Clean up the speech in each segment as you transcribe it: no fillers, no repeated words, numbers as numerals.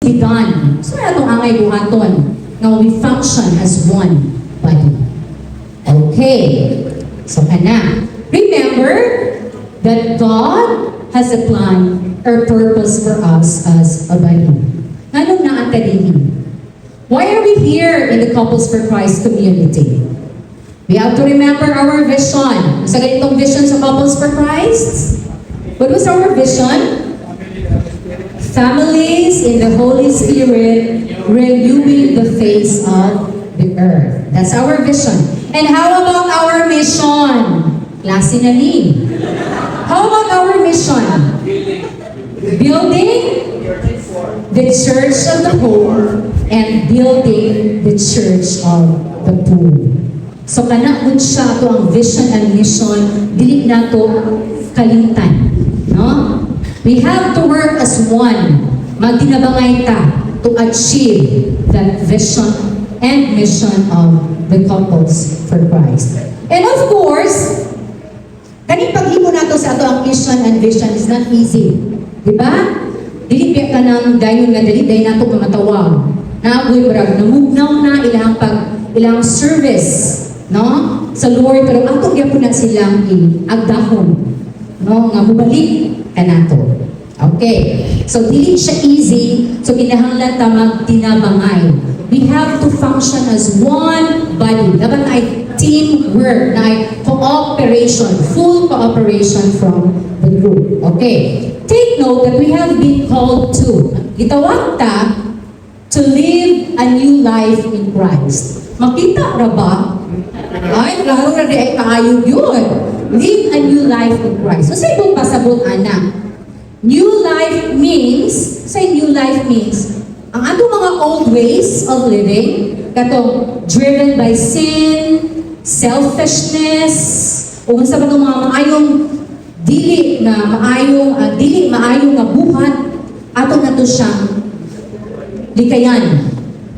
begun. So na itong angay buhaton. Now we function as one body. Okay. So kana. Remember that God has a plan or purpose for us as a body. Anong naatalihin? Why are we here in the Couples for Christ community? We have to remember our vision. Sa ganitong vision sa Couples for Christ, what was our vision? Families in the Holy Spirit renewing the face of the earth. That's our vision. And how about our mission? Klase na ni. How about our mission? Building the church of the home and building the church of the pool. So kanakun siya to ang vision and mission, dili na to kalimtan. No? We have to work as one. Magtinabangay ta to achieve that vision and mission of the Couples for Christ. And of course, kaning paghimo nato sa ato ang mission and vision is not easy. Diba? Dili ka nang dayon nga dili nato kamatawag. Naagoy brag namugnaw na ilang service, no? Sa Lord, pero ato gyapon na silang agdahon, no? Nga mubalik kanato. Okay. So dili siya easy, so kinahanglan ta magtinabangay. We have to function as one body. Dapat ay teamwork, na cooperation, full cooperation from the group. Okay. Take note that we have been called to, gitawag ta, to live a new life in Christ. Makita ra ba? Ay, klaro na di ay kaayog yun. Live a new life in Christ. So sa ibang pasabot, anak, new life means, ang atong mga old ways of living, katong driven by sin, selfishness, o sa mga maayong dili maayong nga buhat, ato na to siyang likayan.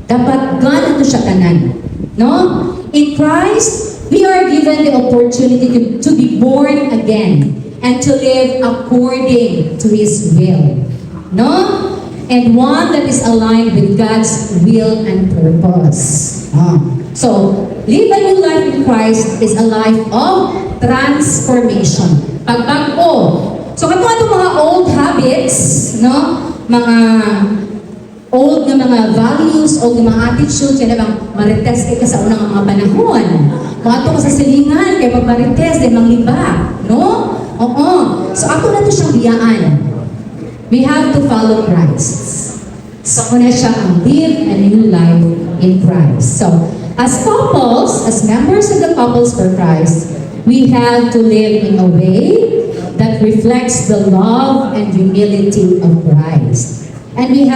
Dapat gana to siya tanan. No? In Christ, we are given the opportunity to be born again and to live according to His will. No? And one that is aligned with God's will and purpose. So, live a new life in Christ is a life of transformation. Pagbago. So, kato mga old habits, no? Mga old na mga values, old na mga attitudes, yan bang marites ka sa unang mga panahon. Kung ato ka sa silingan, kaya pag marites, ay mangliba. No? Oo. So, ako na ito siyang biyaan. We have to follow Christ. So, una siya ang live a new life in Christ. So, as couples, as members of the Couples for Christ, we have to live in a way that reflects the love and humility of Christ. And we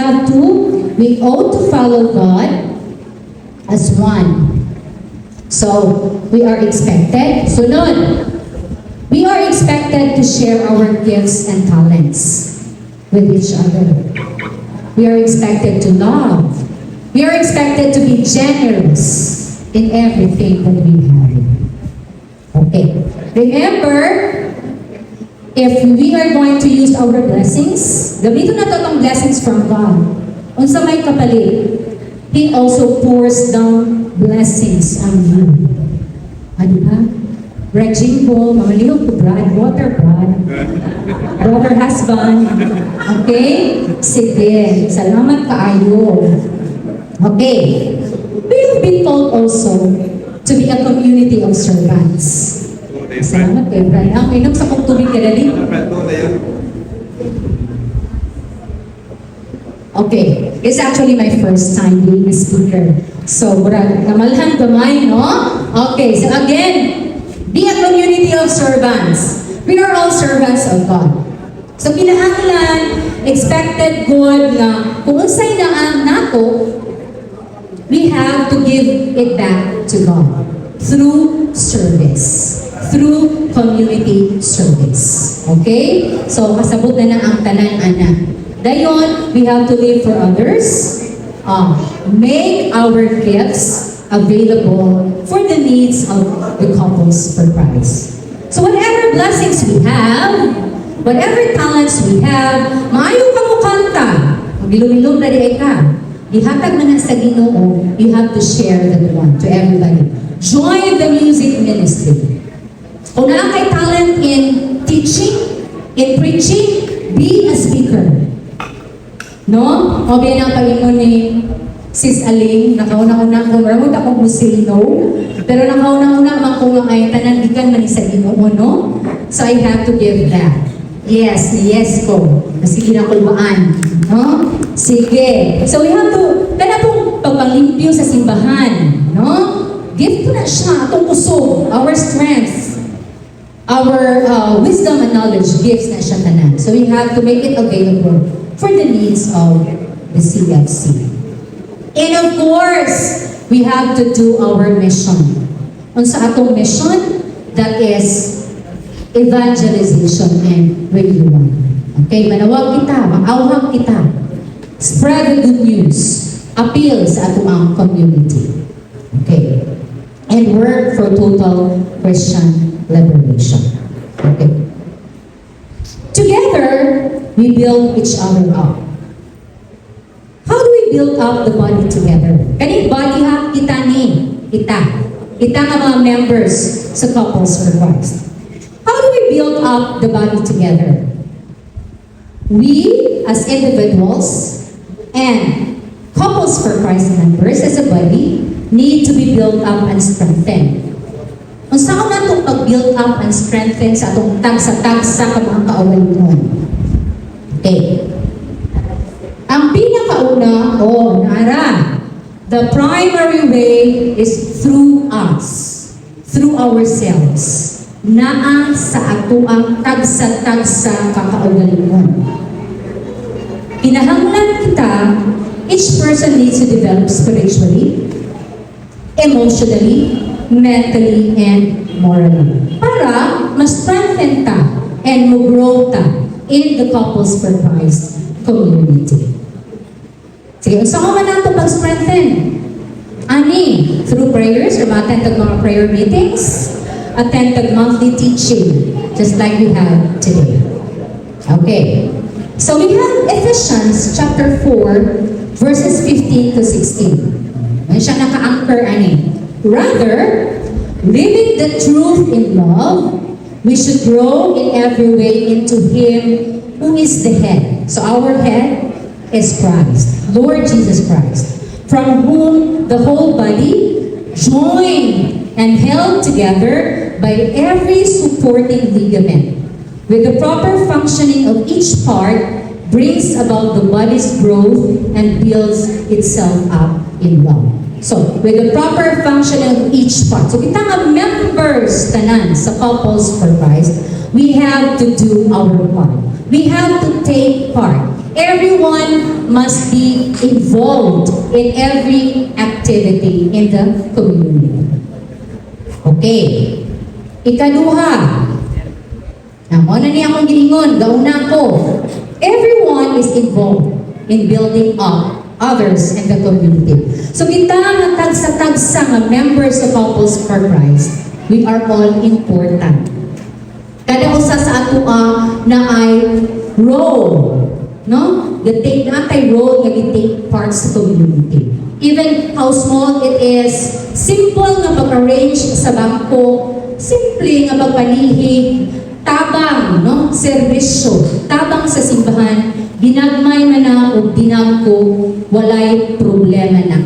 ought to follow God as one. So, we are expected, sunod, we are expected to share our gifts and talents with each other. We are expected to love. We are expected to be generous in everything that we have. Okay. Remember, if we are going to use our blessings, gamitin na itong blessings from God. Unsa may kapalit, He also pours down blessings on you. Ano ba? Brad Jimbo, mamalihog to Brad, water Brad, brother husband. Okay? Sige, salamat kaayo. Okay. We have been told also to be a community of servants. Salamat kay Brad. Ang inom sa kong tubig kadali. Okay. It's actually my first time being a speaker. So, Brad, namalhan gamay, no? Okay. So again, be a community of servants. We are all servants of God. So kinahanglan, expected good na kung unsay na nato, we have to give it back to God through service, through community service. Okay? So kasabot na ang tanan ana. Dayon, we have to live for others. Make our gifts available for the needs of the Couples for Christ. So whatever blessings we have, whatever talents we have, maayo ka mo kanta. Bilog-bilog na di ka. Ihatag man na sa Ginoo, you have to share that one to everybody. Join the music ministry. Kung na kay talent in teaching, in preaching, be a speaker. No? O biyan ang pag-ingon ni Sis Aling, nakauna-una ko, maramot akong say no, pero nakauna-una man ko ay tanandigan man sa Ginoo, no? So I have to give that. Yes, yes ko. Kasi ginakulbaan. No? Sige. So we have to, kana pong pagpalimpyo sa simbahan. No? Give ko na siya, atong kusog, our strength, our wisdom and knowledge, gifts na siya tanan. So we have to make it available for the needs of the CFC. And of course, we have to do our mission. Unsa atong mission? That is evangelization and renewal. Okay, manawag kita, mag-awhag kita. Spread the good news. Appeal sa atong community. Okay. And work for total Christian liberation. Okay. Together, we build each other up. How do we build up the body together? Kaning body ha, kita ni. Kita nga mga members sa Couples for Christ. How do we build up the body together? We, as individuals, and Couples for Christ members as a body, need to be built up and strengthened. Kung saan na itong pag-build up and strengthen sa itong tagsa-tagsa ka mga kauwalingon? Okay. Ang pinakauna, the primary way is through us, through ourselves. Naa sa ato ang tagsa-tagsa kakaugalingon. Kinahanglan kita, each person needs to develop spiritually, emotionally, mentally, and morally. Para ma-strengthen ta and mag-grow ta in the Couples for Christ community. Sige, unsa man nato pag-strengthen? Ani, through prayers, or ma-attend mga prayer meetings, attend the monthly teaching, just like we have today. Okay. So we have Ephesians chapter 4, verses 15 to 16. May siya naka-anchor ani. Rather, living the truth in love, we should grow in every way into Him who is the head. So our head is Christ, Lord Jesus Christ, from whom the whole body, joined and held together by every supporting ligament, with the proper functioning of each part, brings about the body's growth and builds itself up in love. So, with the proper functioning of each part. So, kita nga members tanan sa Couples for Christ, we have to do our part. We have to take part. Everyone must be involved in every activity in the community. Okay. Ikaduha. Namo na niya akong gilingon, gauna ko. Everyone is involved in building up others in the community. So kita nga tagsa-tagsa nga members of Couples for Christ, we are all important. Kada usa sa ato na ay role, no? Take natay role nga take part sa community. Even how small it is, simple nga pag-arrange sa bangko, simple nga pagpalihi, tabang, no? Serbisyo, tabang sa simbahan, ginagmay man na o ginagko, walay problema na.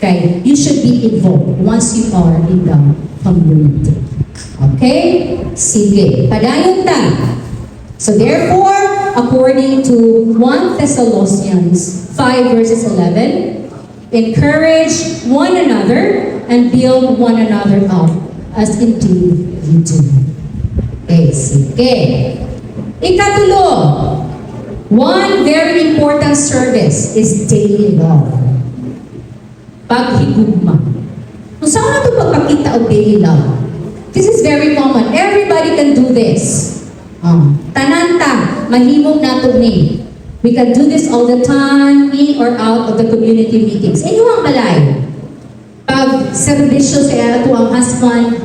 Okay? You should be involved once you are in the community. Okay? Sige. Padayon ta. So therefore, according to 1 Thessalonians 5 verses 11, encourage one another and build one another up as indeed you do. Okay, sige. Ikatulo, one very important service is daily love. Paghigugma. Kung saan na ito pagpakita o daily love? This is very common. Everybody can do this. Tananta, mahimog nato ni. We can do this all the time, in or out of the community meetings. Inyong balay. Pag serbisyo sa ato ang husband,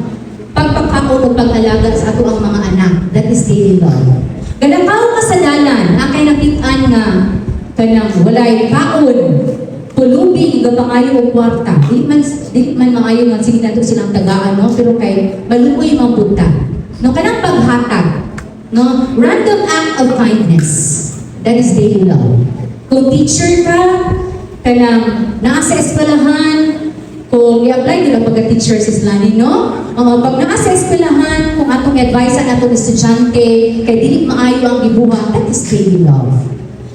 pagpakakot o pag-alagat sa ato ang mga anak. That is daily love. Ganakaw kasalanan, akay nakitaan nga, kanang walay kaon, pulubing nga pangayo og kwarta. Di man maayo nga sige nato silang tagaan, no? Pero kay maluoy man punta. No, kanang paghatag, no? Random act of kindness. That is daily love. Kung teacher ka, kanang naa sa eskwelahan, kung i-apply nila pagka-teacher sa Islani, no? Pag naa sa eskwelahan, kung atong advice na atong estudyante, kay dili maayo ang gibuhat, that is daily love.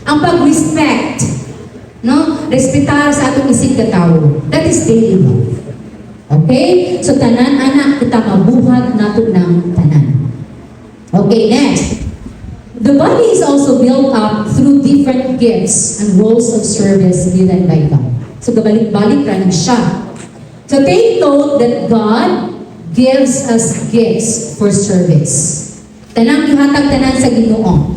Ang pag-respect, no? Respetar sa atong isig katawo, that is daily love. Okay? So, tanan, anak, kita mabuhat nato ng tanan. Okay, next. The body is also built up through different gifts and roles of service given by God. So, gabalik-balik ra siya. So, take note that God gives us gifts for service. Tanang ihatag tanan sa Ginoo.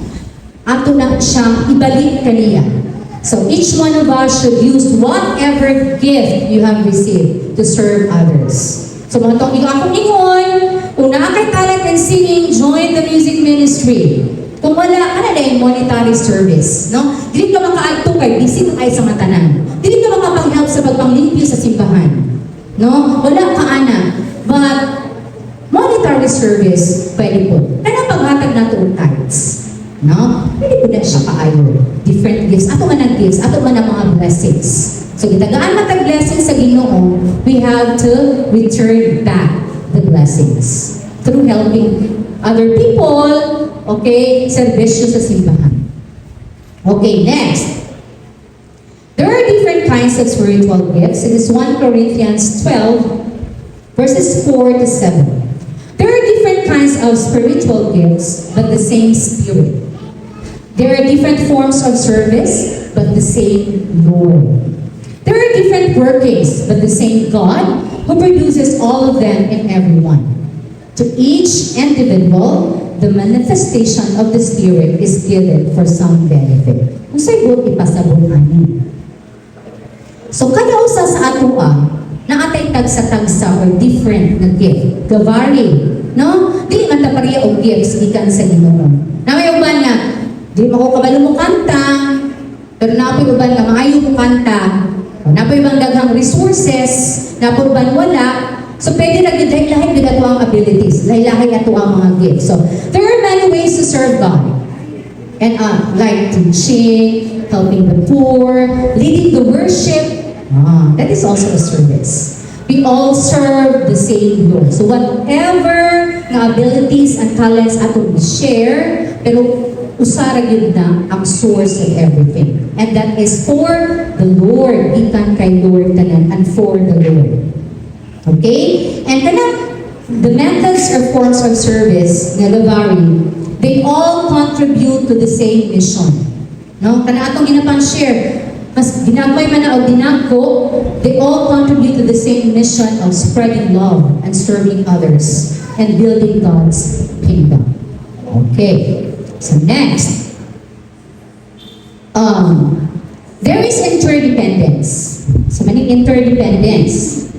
Ato na siyang ibalik kaniya. So, each one of us should use whatever gift you have received to serve others. So, mga itong akong ingon, kung naakay talent in singing, join the music ministry. Kung wala, ano na yung monetary service, no? Dili ka makaadto kay busy ka sa matanan. Dili ka makapang-help sa pagpanglimpyo sa simbahan. No? Wala ka ana. But, monetary service, pwede po. Kaya paghatag na ito tithes. No? Pwede po na siya kaayo. Different gifts. Ato man ang gifts. Ato man ang mga blessings. So, gitagaan matag blessings sa Ginoo, we have to return back the blessings through helping other people, okay, serbisyo sa simbahan. Okay, next. There are different kinds of spiritual gifts. It is 1 Corinthians 12, verses 4 to 7. There are different kinds of spiritual gifts, but the same Spirit. There are different forms of service, but the same Lord. There are different workings, but the same God who produces all of them in everyone. To each individual, the manifestation of the Spirit is given for some benefit. Kung sa'y buot ipasabot ani. So, kada usa sa atoa, naatay tagsa-tagsa or different na gift. Gavari, no? Dili man ta pareha og gifts gikan sa Ginoo. Na may uban nga, di mo ko kabalo mo kanta, pero napoy uban nga maayo mo kanta. Napoy bang daghang resources, napoy ban wala. So, pwede na lahi-lahi din ato ang abilities, lahi-lahi ato ang mga gifts. So, there are many ways to serve God. And like teaching, helping the poor, leading the worship, that is also a service. We all serve the same Lord. So, whatever na abilities and talents ato i-share, pero usara yun na ang source of everything. And that is for the Lord, ikan kay Lord tanan, and for the Lord. Okay? And the methods or forms of service na vary. They all contribute to the same mission. No? Kana atong ginapang-share, mas ginagmay man na o dinagko, they all contribute to the same mission of spreading love and serving others and building God's kingdom. Okay. So next, there is interdependence. So many interdependence.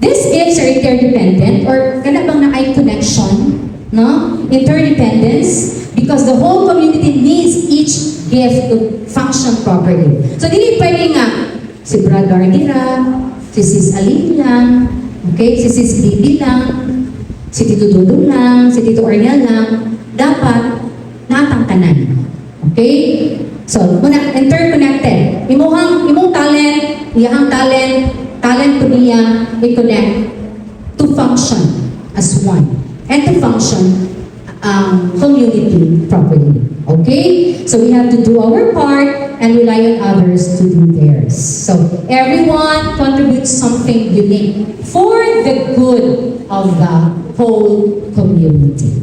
These gifts are interdependent or kana bang na ay connection, no? Interdependence because the whole community needs each gift to function properly. So dili pwede nga si Brad Gardira, si Sis Aline lang, okay, si Sis Bibi lang, si Tito Dudong lang, si Tito Ariel lang, dapat natang tanan. Okay? So, muna, interconnected. Imong talent, iyahang talent po niya i-connect to function as one and to function community properly. Okay? So, we have to do our part and rely on others to do theirs. So, everyone contributes something unique for the good of the whole community.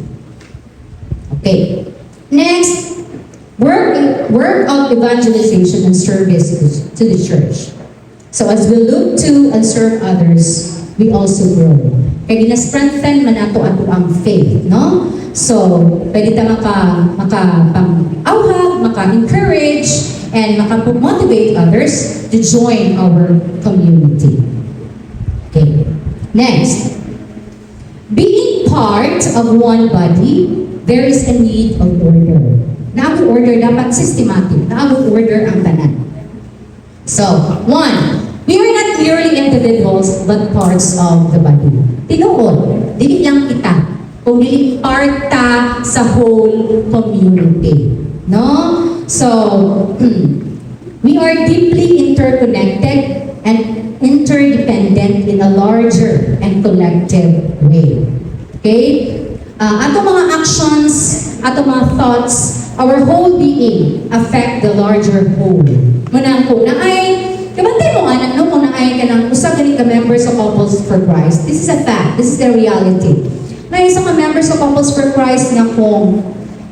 Okay. Next, work of evangelization and service to the church. So as we look to and serve others, we also grow. Kaya gina-strengthen man ato ang faith, no? So, pwede ta maka-awhag, maka-encourage, and maka-motivate others to join our community. Okay. Next, being part of one body, there is a need of order. Naamong order dapat systematic. Naamong order ang tanan. So, one, we are not merely individuals but parts of the body. Tinuod, dili lang kita, kung dili parta sa whole community. No? So, we are deeply interconnected and interdependent in a larger and collective way. Okay? Ato mga actions, ato mga thoughts, our whole being affect the larger whole. Muna ko na ay, kabantay mo anak no, kung na ay ka ng usa gani ka members of Couples for Christ. This is a fact, this is the reality. Na isa ka members of Couples for Christ na kung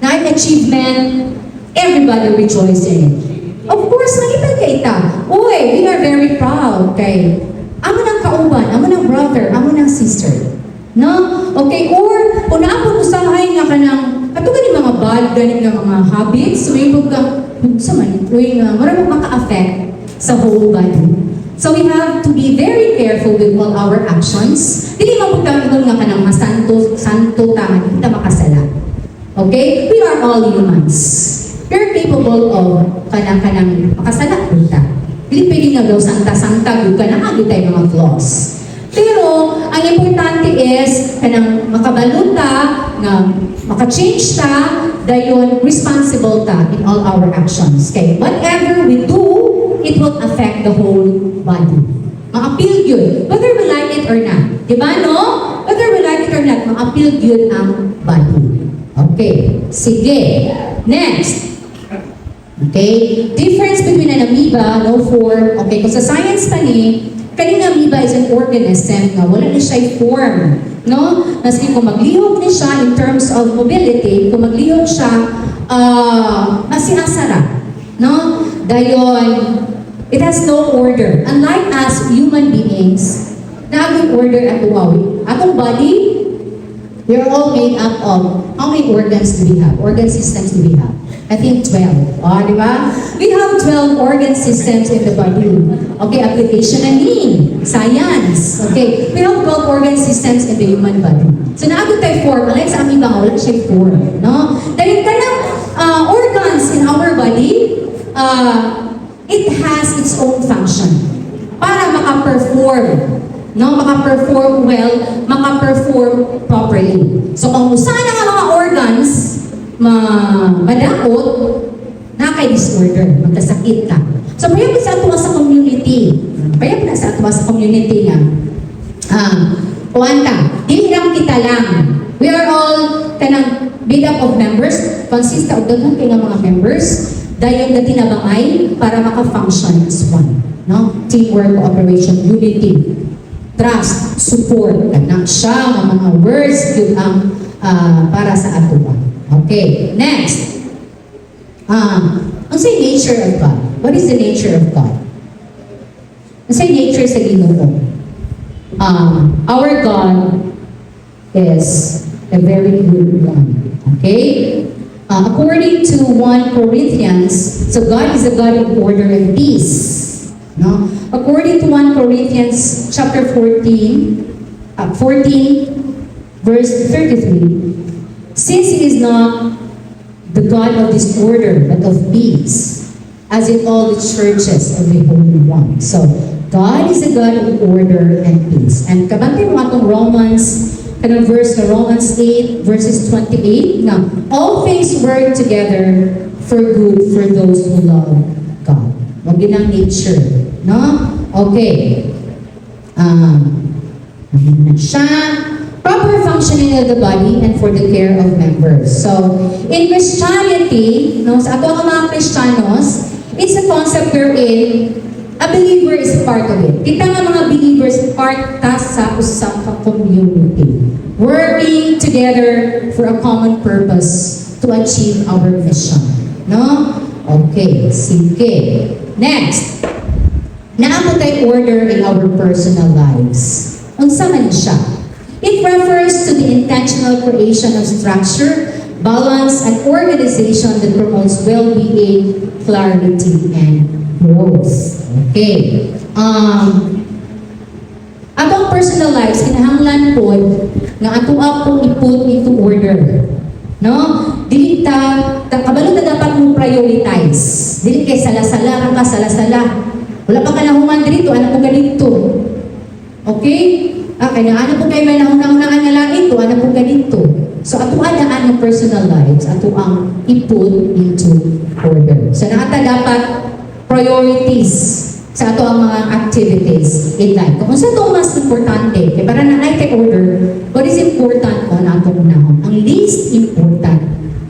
na ay achievement, everybody rejoice in it. Of course, nakita kita. Uy, we are very proud kay amo ng kauban, amo ng brother, amo ng sister. No? Okay, or kung naapon usahay nga ka ng ato gani mga bad, gani nga mga habits, may ka, sa man, marami maka-affect sa whole body. So we have to be very careful with all our actions. Dili maputang nga ka ng santo tama, kita makasala. Okay? We are all humans. We are capable of kanang makasala kita. Dili pwede nga daw santa-santa, yung kanang tayo mga flaws. Pero, ang importante is, kanang makabaluta, na maka-change ta, dayon responsible ta in all our actions. Okay? Whatever we do, it will affect the whole body. Ma-appeal yun, whether we like it or not. Diba, no? Whether we like it or not, ma-appeal yun ang body. Okay, sige. Next. Okay, difference between an amoeba, no form. Okay, kung sa science pa ni, kanina amoeba is an organism na wala na siya form. No? Kasi kung maglihok na siya in terms of mobility, kung maglihok siya, masiasara. No? Dayon, it has no order. Unlike us human beings, na ang order at uwawi. Atong body, we are all made up of how many organs do we have? Organ systems do we have? I think 12. Di ba? We have 12 organ systems in the body. Okay, application na ni science. Okay, we have 12 organ systems in the human body. So naabot tayo form. Alay sa amin ba, wala siya form. No? Dahil ka ng organs in our body, it has its own function para maka-perform. No, maka-perform well, maka-perform properly. So kung saan ang mga organs madakot, nakay-disorder, magkasakit ka. So payag sa ato sa community. Payag na sa ato sa community nga. Kuwanta, di lang kita lang. We are all kanang made up of members, consist of daghang kay nga mga members, dayon na tinabangay para maka-function as one. No? Teamwork, cooperation, unity, trust, support, kanang siya, mga words, yun ang para sa ato ba. Okay, next. Ang say nature of God. What is the nature of God? Ang say nature sa Ginoo. Our God is a very good one. Okay? According to 1 Corinthians, so God is a God of order and peace. No? According to 1 Corinthians chapter 14, verse 33, since He is not the God of disorder, but of peace, as in all the churches of the Holy One. So, God is a God of order and peace. And kabantay mo atong Romans, kanang verse na Romans 8, verses 28, na all things work together for good for those who love God. Wag yun ang nature. No? Okay. Na siya. Proper functioning of the body and for the care of members. So, in Christianity, no, sa ato ang mga Kristiyanos, it's a concept wherein a believer is part of it. Kita nga mga believers, part ta sa usang community. Working together for a common purpose to achieve our mission. No? Okay, sige. Next. Naamo tayo order in our personal lives. Unsa man siya? It refers to the intentional creation of structure, balance, and organization that promotes well-being, clarity, and growth. Okay. Atong personal lives, kinahanglan po na ato pong i-put into order. No? Dili kabalo na dapat mo prioritize. Dili kay sala-sala ka, sala-sala. Wala pa ka nahuman dito, ano po ganito. Okay? Kaya ano po kayo may nahunang-hunangan nga lang ito, ano po ganito. So ato ang personal lives, ato ang i-put into order. So naata dapat priorities sa ato ang mga activities in life. Kung sa ito mas importante, kaya para na take order, what is important o na itong unahon? Ang least important,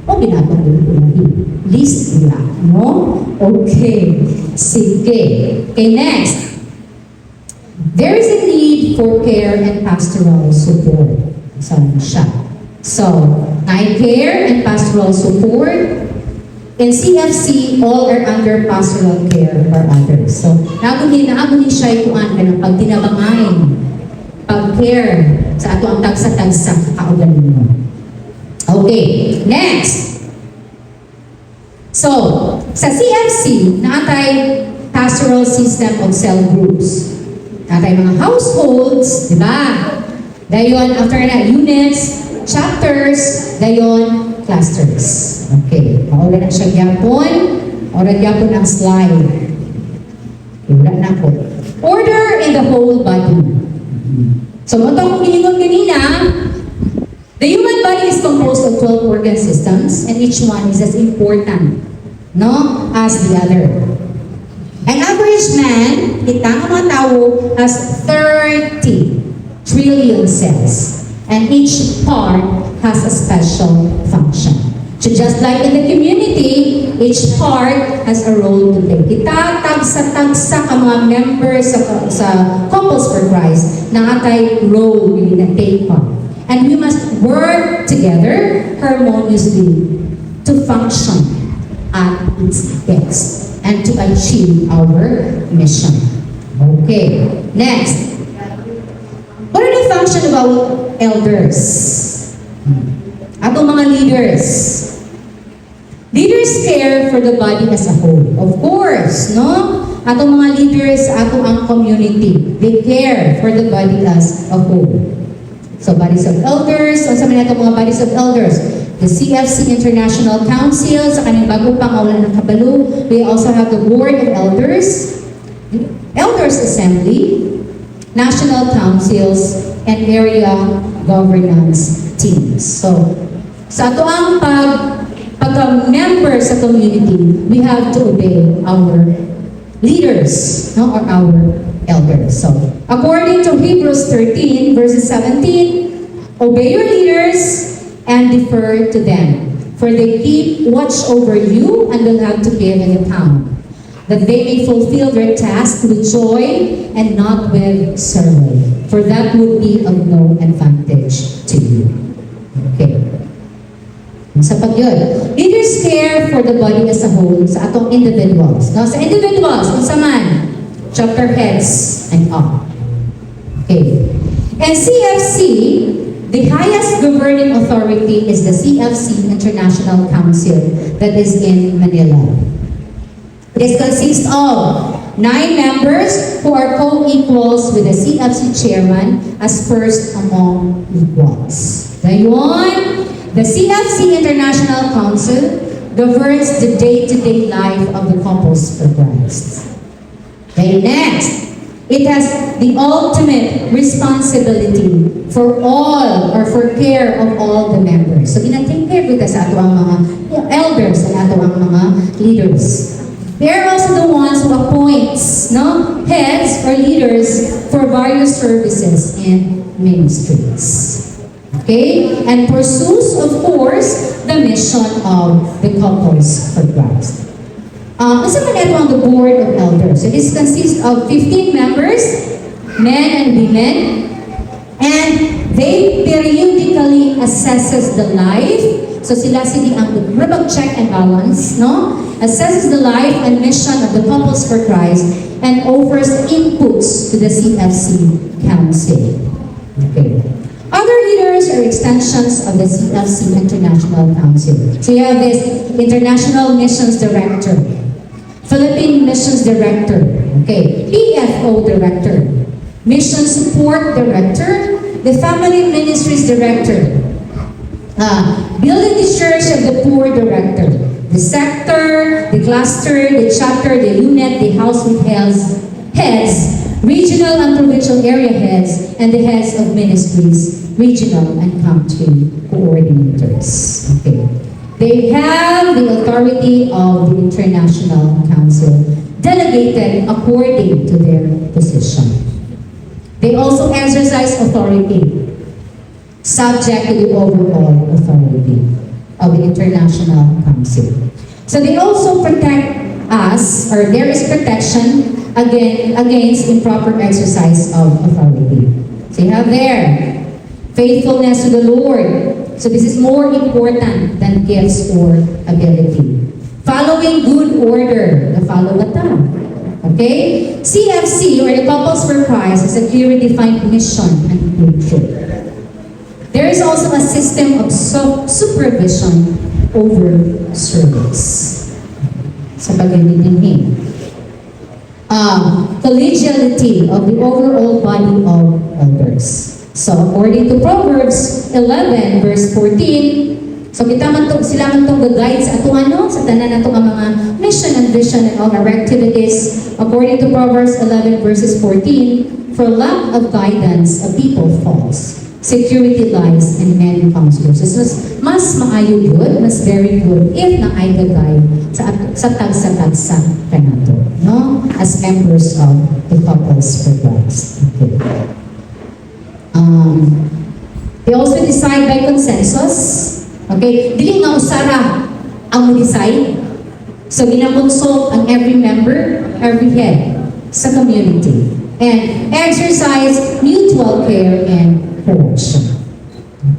o ginatong unahin. Least nila, no? Okay. Sige. Okay, next. There is a need for care and pastoral support. So, care and pastoral support. In CFC, all are under pastoral care for others. So, naaguni siya ituan ka ng pagtinabangain, pag-care sa ato ang tagsa-tagsa kaugaling mo. Okay, next. So, sa CFC, naatay pastoral system of cell groups. Naatay mga households, di ba? Dayon, after na, units, chapters, dayon, clusters. Okay, maula na siya gyapon. Ora gyapon ang slide. Wala na ko. Order in the whole body. So, ito kong giningon kanina, the human body is composed of 12 organ systems and each one is as important, no, as the other. An average man, kitang mga tao, has 30 trillion cells and each part has a special function. So just like in the community, each part has a role to play. Kita tagsa-tagsa ka mga members sa Couples for Christ na atay role really na take part. And we must work together harmoniously to function at its best and to achieve our mission. Okay, next. What are the function about elders? Atong mga leaders. Leaders care for the body as a whole. Of course, no? Atong mga leaders sa ato ang community, they care for the body as a whole. So, bodies of elders, o sa mga mga bodies of elders, the CFC International Council, sa kanyang bago pangawalan ng kabalo, we also have the Board of Elders, Elders Assembly, National Councils, and Area Governance Teams. So, sa ato ang pagka-member sa community, we have to obey our leaders, no, or our elders. So, according to Hebrews 13, verses 17, obey your leaders and defer to them, for they keep watch over you and will have to give an account, that they may fulfill their task with joy and not with sorrow, for that would be of no advantage to you. Okay. Sa pag-yun, leaders care for the body as a whole sa atong individuals. No? Sa individuals, kung sa man, chapter heads and up. Okay. And CFC, the highest governing authority is the CFC International Council that is in Manila. This consists of 9 members who are co-equals with the CFC chairman as first among equals. Dayon, the CFC International Council governs the day-to-day life of the Couples for Christ. Okay, next, it has the ultimate responsibility for all or for care of all the members. So, ina-take care with us ato ang mga elders and ato ang mga leaders. They are also the ones who appoints, no, heads or leaders for various services and ministries. Okay? And pursues, of course, the mission of the Couples for Christ. Isa man ito ang the Board of Elders. So this consists of 15 members, men and women, and they periodically assesses the life. So sila ang check and balance, no? Assesses the life and mission of the Couples for Christ and offers inputs to the CFC Council. Okay. Other leaders are extensions of the CFC International Council. So you have this International Missions Director, Philippine Missions Director, okay, PFO Director, Mission Support Director, the Family Ministries Director, Building the church of the poor director. The sector, the cluster, the chapter, the unit, the household heads, regional and provincial area heads, and the heads of ministries, regional and country coordinators. Okay. They have the authority of the International Council, delegated according to their position. They also exercise authority, subject to the overall authority of the International Council. So they also protect us, or there is protection against improper exercise of authority. So you have there, faithfulness to the Lord. So this is more important than gifts or ability. Following good order, the follow-atan. Okay? CFC, or the Couples for Christ, is a clearly defined mission and nature. There is also a system of supervision over service. Sa pag-ibigin. Collegiality of the overall body of elders. So, according to Proverbs 11, verse 14, so kita man to, sila man itong guide sa ato ano, sa tanan na itong mga mission and vision and all our activities. According to Proverbs 11, verses 14, for lack of guidance, a people falls. Security lies in many counselors. So, mas maayo yun, mas very good if naay-gagay sa tagsa-tagsa kanato, no? As members of the Couples for Christ. Okay. They also decide by consensus. Okay? Dili nga usara ang mo-decide. So, ginamonsol ang every member, every head sa community. And exercise mutual care and correction.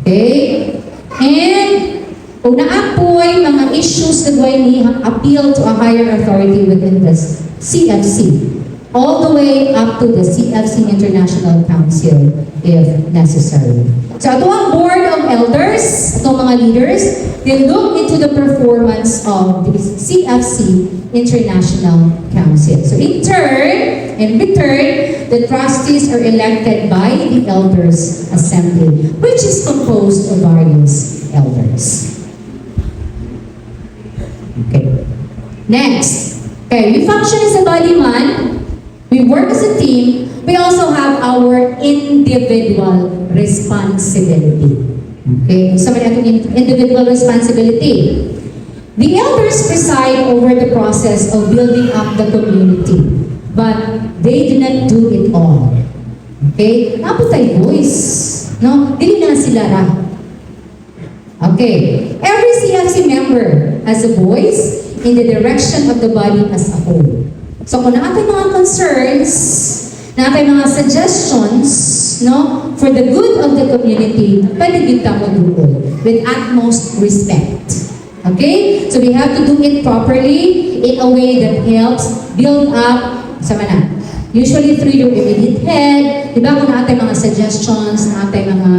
Okay? And kung naapoy mga issues na gawin ni appeal to a higher authority within the CFC, all the way up to the CFC International Council if necessary. So ito ang board of elders, itong mga leaders, they look into the performance of the CFC International Council. So in return, the trustees are elected by the Elders Assembly, which is composed of various elders. Okay. Next. Okay, we function as a body man. We work as a team. We also have our individual responsibility. Okay, so may atong individual responsibility. The elders preside over the process of building up the community, but they do not do it all. Okay? Naputay voice. No? Dili na sila ra. Okay. Every CFC member has a voice in the direction of the body as a whole. So kung naatay mga concerns, naatay mga suggestions, no, for the good of the community, pwede kita mo doon with utmost respect. Okay? So we have to do it properly in a way that helps build up, sama na, usually through your immediate head, di ba kung naatay mga suggestions, naatay mga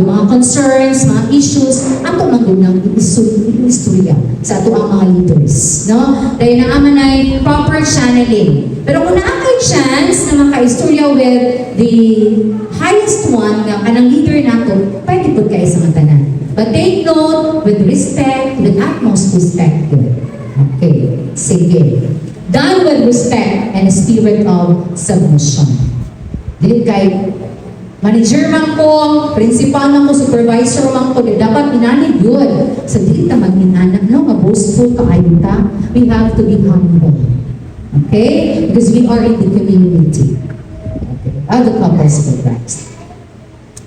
mga concerns, mga issues, ato man din ng istorya sa ato ang mga leaders. No? Dahil naaman ay proper channeling. Pero kung naakay chance na makaistorya with the highest one, na kanang leader nato, pwede po kayo sa matanan. But take note, with respect, with utmost respect. Okay, sige. Done with respect and a spirit of submission. Dili kay manager man ko, principal man ko, supervisor man ko, dapat inanig yun. So dili ta mag-inanak, no? Boastful ka ayon ta. We have to be humble. Okay? Because we are in the community. Okay. Other couples for Christ.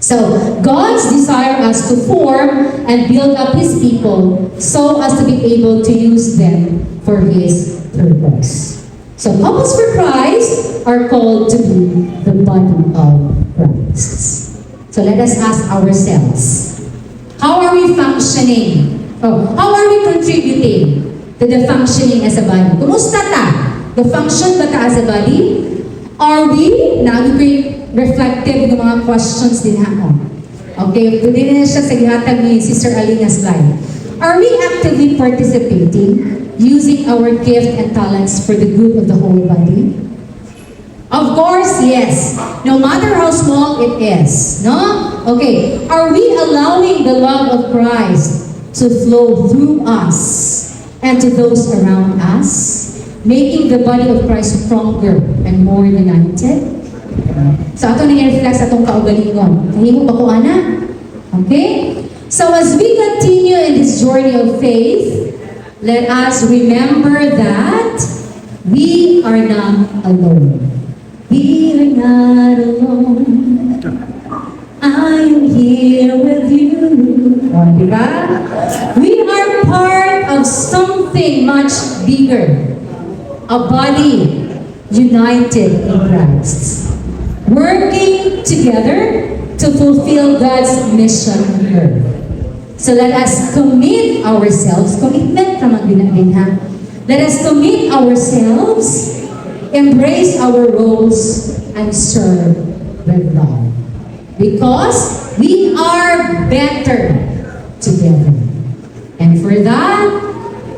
So, God's desire us to form and build up His people so as to be able to use them for His purpose. So, couples for Christ are called to be the body of Christ. So, let us ask ourselves, how are we functioning? How are we contributing to the functioning as a body? Kumusta ta? The function ba ta as a body? Are we, reflective ng mga questions din ako. Okay, pwede na siya sa gihatag ni Sister Alina's slide. Are we actively participating, using our gift and talents for the good of the whole body? Of course, yes. No matter how small it is. No? Okay. Are we allowing the love of Christ to flow through us and to those around us? Making the body of Christ stronger and more united? So, ato nang i-reflect sa itong kaugalingon. Kahimo ba ko, ana? Okay? So, as we continue in this journey of faith, let us remember that we are not alone. We are not alone. I am here with you. O, diba? We are part of something much bigger. A body united in Christ. Working together to fulfill God's mission on earth. So let us commit ourselves. Commitment naman din ha. Let us commit ourselves, embrace our roles, and serve with love. Because we are better together. And for that,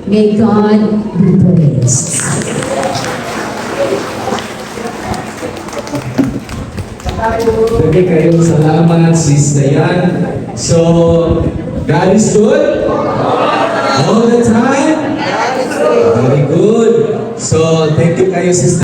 may God be praised. Okay, kayong salamat, Sis Dayan. So, God is good? All the time? Very good. So, thank you kayo, Sis